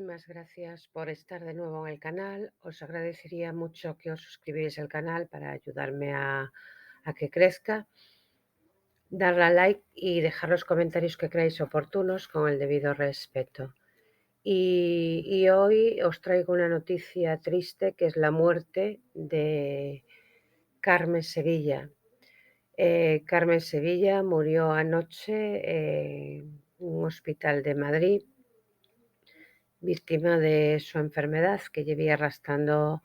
muchísimas gracias por estar de nuevo en el canal. Os agradecería mucho que os suscribierais al canal para ayudarme a que crezca. Darle a like y dejar los comentarios que creáis oportunos con el debido respeto. Y hoy os traigo una noticia triste, que es la muerte de Carmen Sevilla. Carmen Sevilla murió anoche en un hospital de Madrid, víctima de su enfermedad que llevaba arrastrando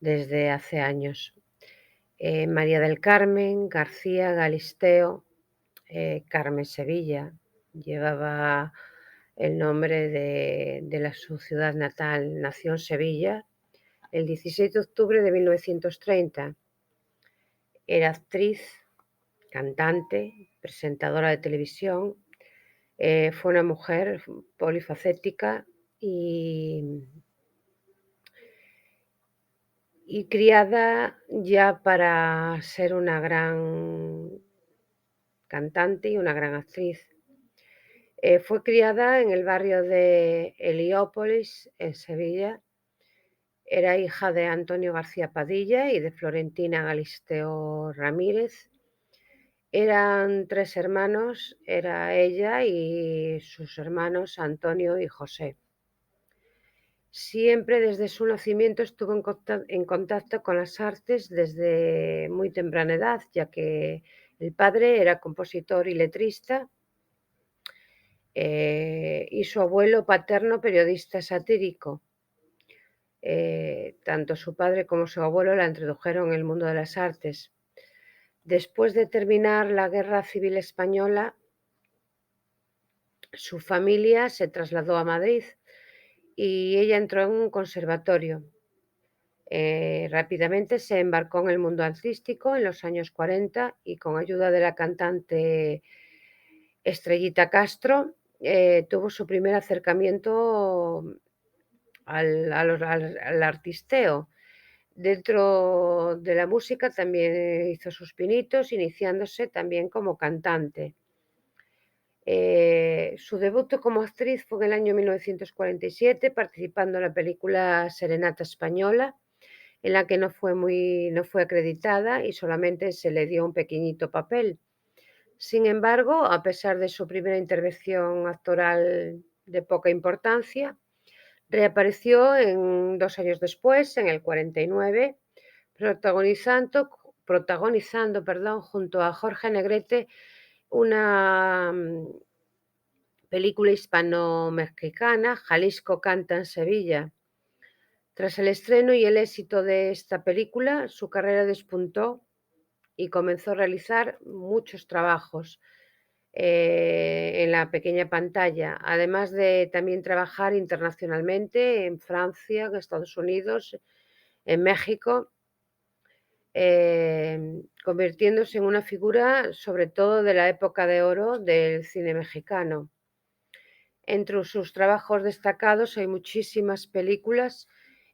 desde hace años. María del Carmen García Galisteo, Carmen Sevilla, llevaba el nombre de su ciudad natal. Nació en Sevilla el 16 de octubre de 1930. Era actriz, cantante, presentadora de televisión. Fue una mujer polifacética y criada ya para ser una gran cantante y una gran actriz. Fue criada en el barrio de Heliópolis, en Sevilla. Era hija de Antonio García Padilla y de Florentina Galisteo Ramírez. Eran 3 hermanos, era ella y sus hermanos Antonio y José. Siempre desde su nacimiento estuvo en contacto con las artes desde muy temprana edad, ya que el padre era compositor y letrista, y su abuelo paterno periodista satírico. Tanto su padre como su abuelo la introdujeron en el mundo de las artes. Después de terminar la Guerra Civil Española, su familia se trasladó a Madrid y ella entró en un conservatorio. Rápidamente se embarcó en el mundo artístico en los años 40 y con ayuda de la cantante Estrellita Castro tuvo su primer acercamiento al artisteo. Dentro de la música también hizo sus pinitos, iniciándose también como cantante. Su debut como actriz fue en el año 1947, participando en la película Serenata Española, en la que no fue acreditada y solamente se le dio un pequeñito papel. Sin embargo, a pesar de su primera intervención actoral de poca importancia, reapareció 2 años después, en el 49, protagonizando, junto a Jorge Negrete, una película hispano-mexicana, Jalisco canta en Sevilla. Tras el estreno y el éxito de esta película, su carrera despuntó y comenzó a realizar muchos trabajos en la pequeña pantalla, además de también trabajar internacionalmente en Francia, en Estados Unidos, en México, convirtiéndose en una figura sobre todo de la época de oro del cine mexicano. Entre sus trabajos destacados hay muchísimas películas: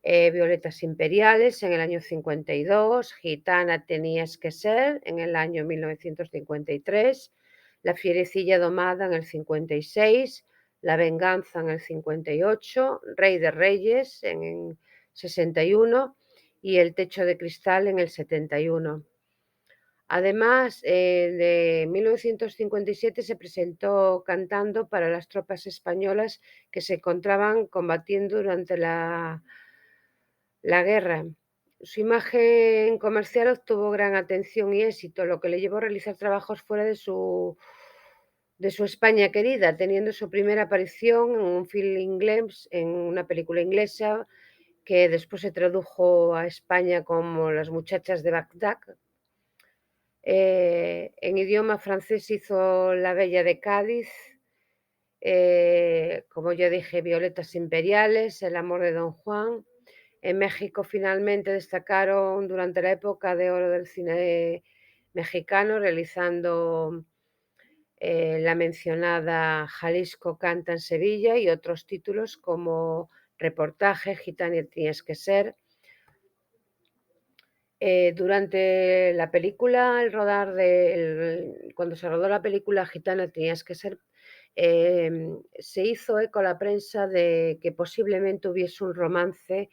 Violetas Imperiales en el año 52, Gitana tenías que ser en el año 1953, La fierecilla domada en el 56, La venganza en el 58, Rey de Reyes en el 61 y El techo de cristal en el 71. Además, de 1957 se presentó cantando para las tropas españolas que se encontraban combatiendo durante la guerra. Su imagen comercial obtuvo gran atención y éxito, lo que le llevó a realizar trabajos fuera de su España querida, teniendo su primera aparición en un film inglés, en una película inglesa que después se tradujo a España como Las muchachas de Bagdad. En idioma francés hizo La bella de Cádiz, como ya dije, Violetas Imperiales, El amor de Don Juan. En México finalmente destacaron durante la época de oro del cine mexicano, realizando la mencionada Jalisco canta en Sevilla y otros títulos como Reportaje, Gitana tenías que ser. Durante la película, cuando se rodó la película Gitana tenías que ser, se hizo eco la prensa de que posiblemente hubiese un romance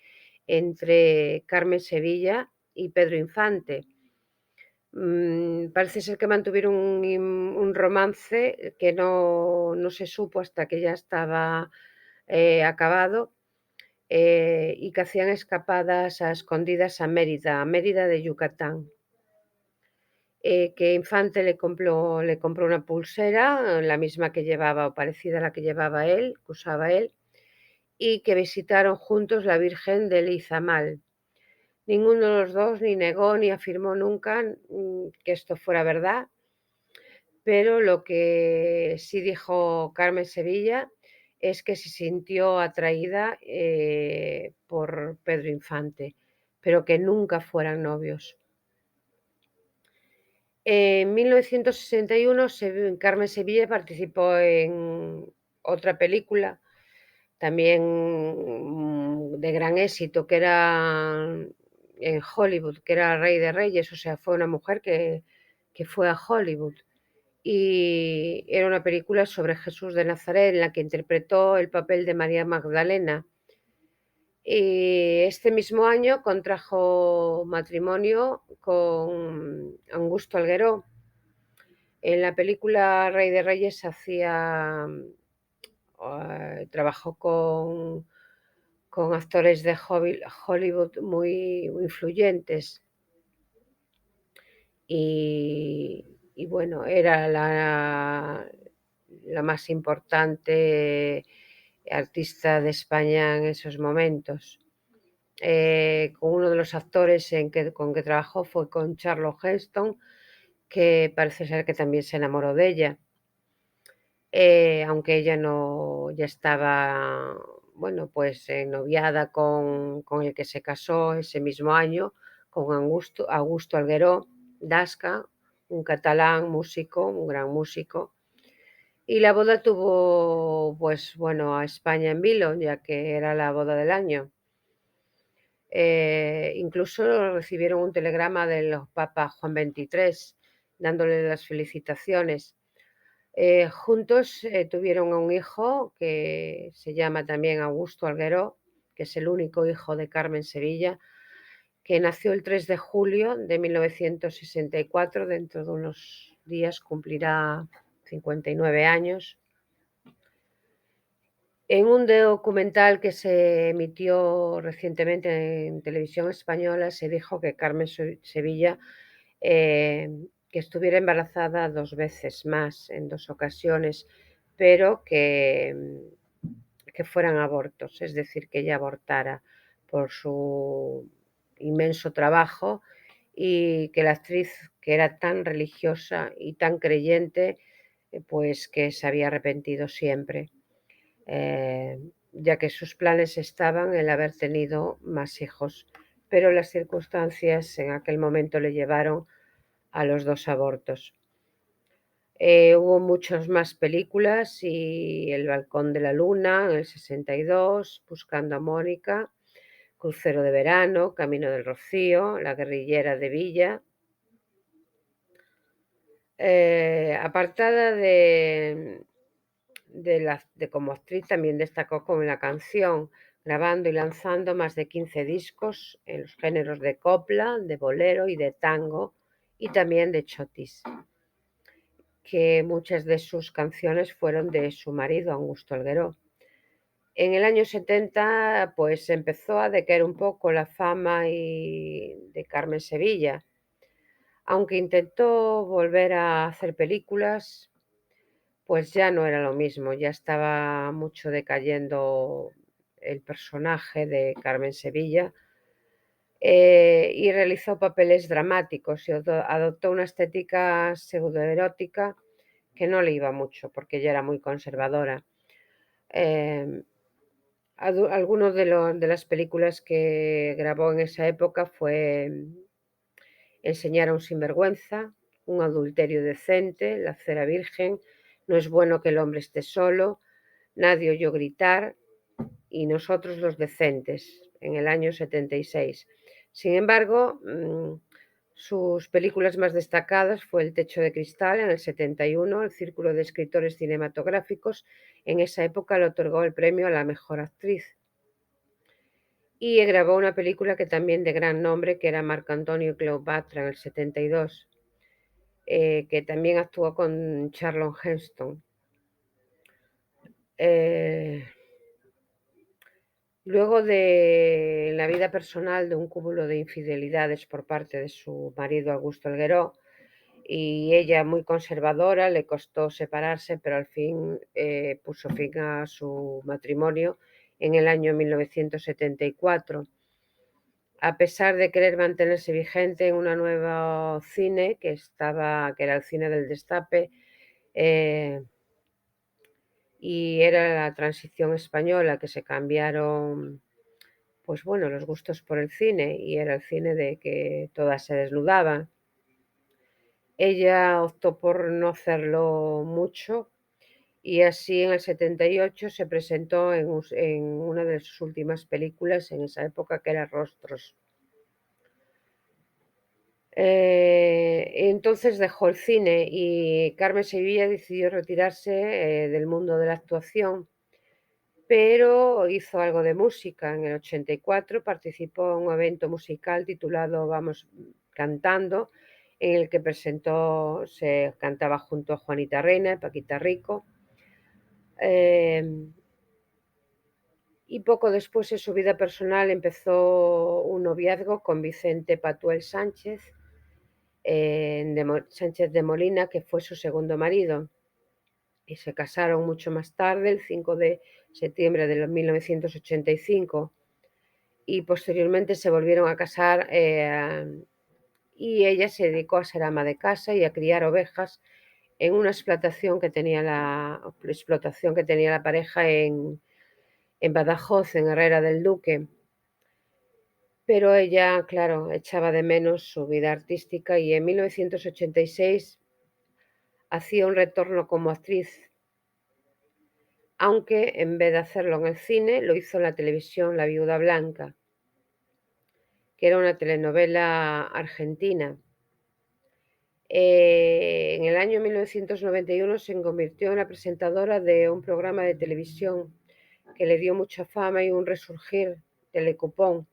entre Carmen Sevilla y Pedro Infante. Parece ser que mantuvieron un romance que no se supo hasta que ya estaba acabado, y que hacían escapadas a escondidas a Mérida de Yucatán. Que Infante le compró una pulsera, la misma que llevaba o parecida a la que llevaba él, que usaba él, y que visitaron juntos la Virgen del Izamal. Ninguno de los dos ni negó ni afirmó nunca que esto fuera verdad, pero lo que sí dijo Carmen Sevilla es que se sintió atraída por Pedro Infante, pero que nunca fueran novios. En 1961 Carmen Sevilla participó en otra película también de gran éxito, que era en Hollywood, que era Rey de Reyes, o sea, fue una mujer que fue a Hollywood. Y era una película sobre Jesús de Nazaret en la que interpretó el papel de María Magdalena. Y este mismo año contrajo matrimonio con Augusto Algueró. En la película Rey de Reyes trabajó con actores de Hollywood muy influyentes. Y bueno, era la más importante artista de España en esos momentos. Con uno de los actores con que trabajó fue con Charlton Heston, que parece ser que también se enamoró de ella, aunque ella ya estaba, bueno, pues noviada con el que se casó ese mismo año, con Augusto Algueró Dasca, un catalán músico, un gran músico. Y la boda tuvo, pues bueno, a España en vilo, ya que era la boda del año. Incluso recibieron un telegrama del Papa Juan XXIII dándole las felicitaciones. Juntos tuvieron un hijo que se llama también Augusto Algueró, que es el único hijo de Carmen Sevilla, que nació el 3 de julio de 1964, dentro de unos días cumplirá 59 años. En un documental que se emitió recientemente en televisión española se dijo que Carmen Sevilla que estuviera embarazada 2 veces más, en 2 ocasiones, pero que fueran abortos, es decir, que ella abortara por su inmenso trabajo, y que la actriz, que era tan religiosa y tan creyente, pues que se había arrepentido siempre, ya que sus planes estaban en haber tenido más hijos, pero las circunstancias en aquel momento le llevaron a los 2 abortos. Hubo muchas más películas, y El balcón de la luna en el 62, Buscando a Mónica, Crucero de verano, Camino del Rocío, La guerrillera de Villa. Apartada como actriz, también destacó con la canción, grabando y lanzando más de 15 discos en los géneros de copla, de bolero y de tango, y también de chotis, que muchas de sus canciones fueron de su marido, Augusto Algueró. En el año 70, pues empezó a decaer un poco la fama de Carmen Sevilla, aunque intentó volver a hacer películas, pues ya no era lo mismo, ya estaba mucho decayendo el personaje de Carmen Sevilla, y realizó papeles dramáticos y adoptó una estética pseudoerótica que no le iba mucho porque ella era muy conservadora. Algunas de las películas que grabó en esa época fue Enseñar a un sinvergüenza, Un adulterio decente, La cera virgen, No es bueno que el hombre esté solo, Nadie oyó gritar y Nosotros los decentes, en el año 76. Sin embargo, Sus películas más destacadas fue El techo de cristal en el 71, el Círculo de Escritores Cinematográficos en esa época le otorgó el premio a la mejor actriz. Y grabó una película que también de gran nombre, que era Marco Antonio y Cleopatra en el 72, que también actuó con Charlton Heston. Luego de la vida personal de un cúmulo de infidelidades por parte de su marido Augusto Algueró, y ella muy conservadora, le costó separarse, pero al fin puso fin a su matrimonio en el año 1974. A pesar de querer mantenerse vigente en un nuevo cine que era el cine del Destape, y era la transición española, que se cambiaron, pues bueno, los gustos por el cine, y era el cine de que todas se desnudaban. Ella optó por no hacerlo mucho, y así en el 78 se presentó en una de sus últimas películas en esa época, que era Rostros. Entonces dejó el cine y Carmen Sevilla decidió retirarse del mundo de la actuación, pero hizo algo de música. En el 84 participó en un evento musical titulado Vamos Cantando, en el que se cantaba junto a Juanita Reina y Paquita Rico. Y poco después en su vida personal empezó un noviazgo con Vicente Patuel Sánchez, Sánchez de Molina, que fue su segundo marido, y se casaron mucho más tarde, el 5 de septiembre de 1985, y posteriormente se volvieron a casar, y ella se dedicó a ser ama de casa y a criar ovejas en una explotación que tenía la pareja en Badajoz, en Herrera del Duque. Pero ella, claro, echaba de menos su vida artística, y en 1986 hacía un retorno como actriz, aunque en vez de hacerlo en el cine, lo hizo en la televisión, La viuda blanca, que era una telenovela argentina. En el año 1991 se convirtió en la presentadora de un programa de televisión que le dio mucha fama y un resurgir, Telecupón,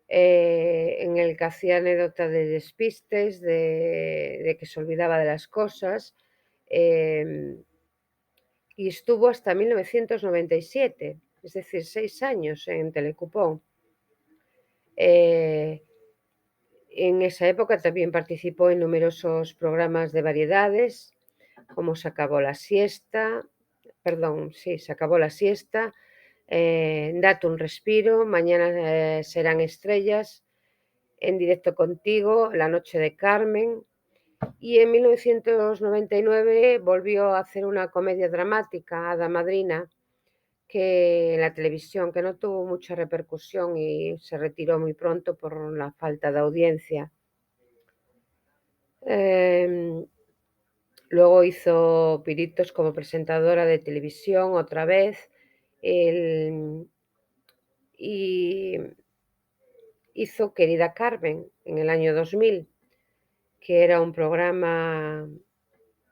en el que hacía anécdotas de despistes, de que se olvidaba de las cosas, y estuvo hasta 1997, es decir, 6 años en Telecupón. En esa época también participó en numerosos programas de variedades, como Se acabó la siesta, Date un respiro, Mañana serán estrellas, En directo contigo, La noche de Carmen, y en 1999 volvió a hacer una comedia dramática, Hada Madrina, que en la televisión, que no tuvo mucha repercusión y se retiró muy pronto por la falta de audiencia. Luego hizo pinitos como presentadora de televisión otra vez, y hizo Querida Carmen en el año 2000, que era un programa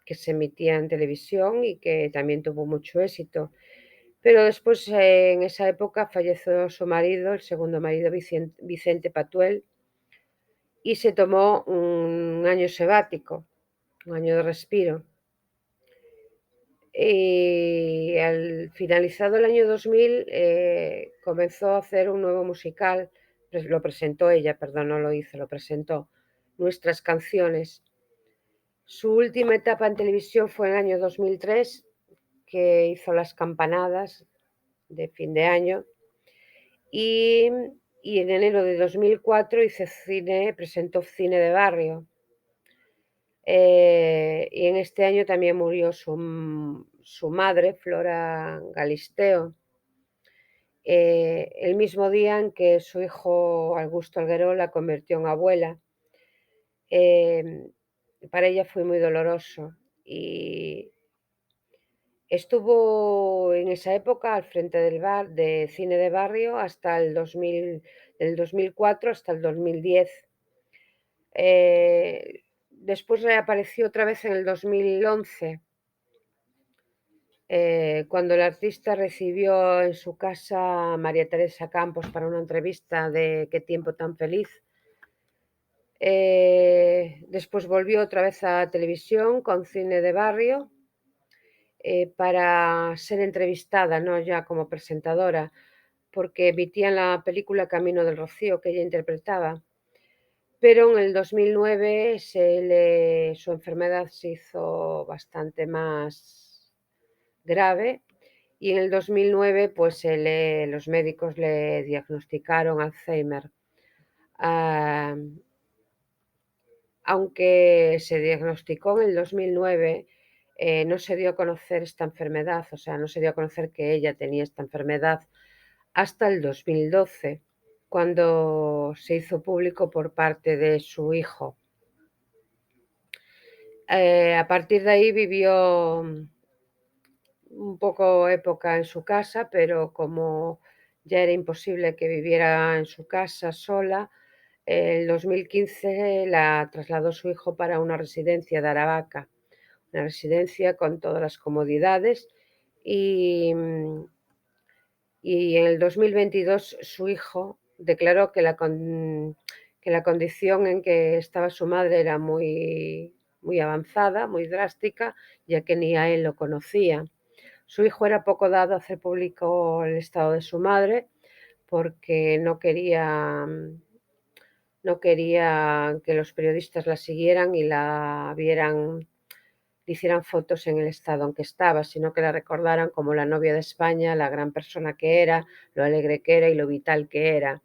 que se emitía en televisión y que también tuvo mucho éxito. Pero después, en esa época, falleció su marido, el segundo marido, Vicente Patuel, y se tomó un año sabático, un año de respiro. Y al finalizado el año 2000 comenzó a hacer un nuevo musical, lo presentó ella, perdón, no lo hizo, lo presentó, Nuestras canciones. Su última etapa en televisión fue en el año 2003, que hizo Las campanadas de fin de año, y en enero de 2004 presentó Cine de Barrio. Y en este año también murió su madre, Flora Galisteo, el mismo día en que su hijo Augusto Algueró la convirtió en abuela. Para ella fue muy doloroso, y estuvo en esa época al frente de Cine de Barrio hasta el 2004 hasta el 2010. Después reapareció otra vez en el 2011, cuando el artista recibió en su casa a María Teresa Campos para una entrevista de Qué tiempo tan feliz. Después volvió otra vez a televisión con Cine de Barrio, para ser entrevistada, no ya como presentadora, porque emitían la película Camino del Rocío que ella interpretaba. Pero en el 2009 su enfermedad se hizo bastante más grave y en el 2009 pues los médicos le diagnosticaron Alzheimer. Ah, aunque se diagnosticó en el 2009, no se dio a conocer esta enfermedad, o sea, no se dio a conocer que ella tenía esta enfermedad hasta el 2012, cuando se hizo público por parte de su hijo. A partir de ahí vivió un poco época en su casa, pero como ya era imposible que viviera en su casa sola, en 2015 la trasladó su hijo para una residencia de Aravaca, una residencia con todas las comodidades y en el 2022 su hijo declaró que la condición en que estaba su madre era muy, muy avanzada, muy drástica, ya que ni a él lo conocía. Su hijo era poco dado a hacer público el estado de su madre porque no quería que los periodistas la siguieran y la vieran, le hicieran fotos en el estado en que estaba, sino que la recordaran como la novia de España, la gran persona que era, lo alegre que era y lo vital que era.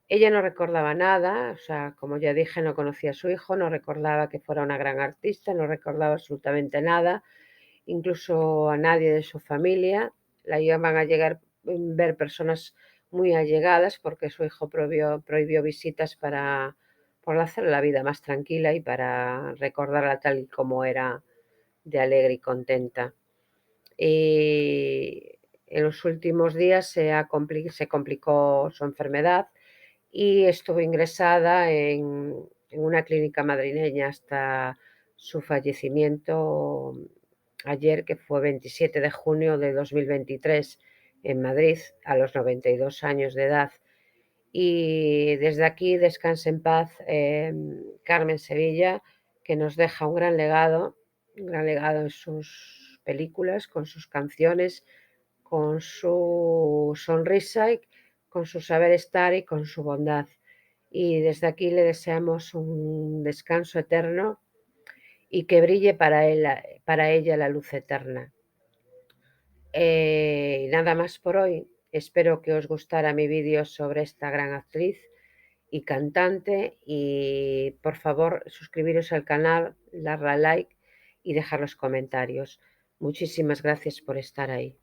Ella no recordaba nada, o sea, como ya dije, no conocía a su hijo, no recordaba que fuera una gran artista, no recordaba absolutamente nada, incluso a nadie de su familia. La iban a llegar ver personas muy allegadas porque su hijo prohibió visitas por hacer la vida más tranquila y para recordarla tal y como era de alegre y contenta. Y en los últimos días se complicó su enfermedad y estuvo ingresada en una clínica madrileña hasta su fallecimiento ayer, que fue 27 de junio de 2023 en Madrid, a los 92 años de edad. Y desde aquí descanse en paz Carmen Sevilla, que nos deja un gran legado en sus películas, con sus canciones, con su sonrisa, y con su saber estar y con su bondad. Y desde aquí le deseamos un descanso eterno y que brille para ella la luz eterna. Y nada más por hoy. Espero que os gustara mi vídeo sobre esta gran actriz y cantante y por favor suscribiros al canal, darle a like y dejar los comentarios. Muchísimas gracias por estar ahí.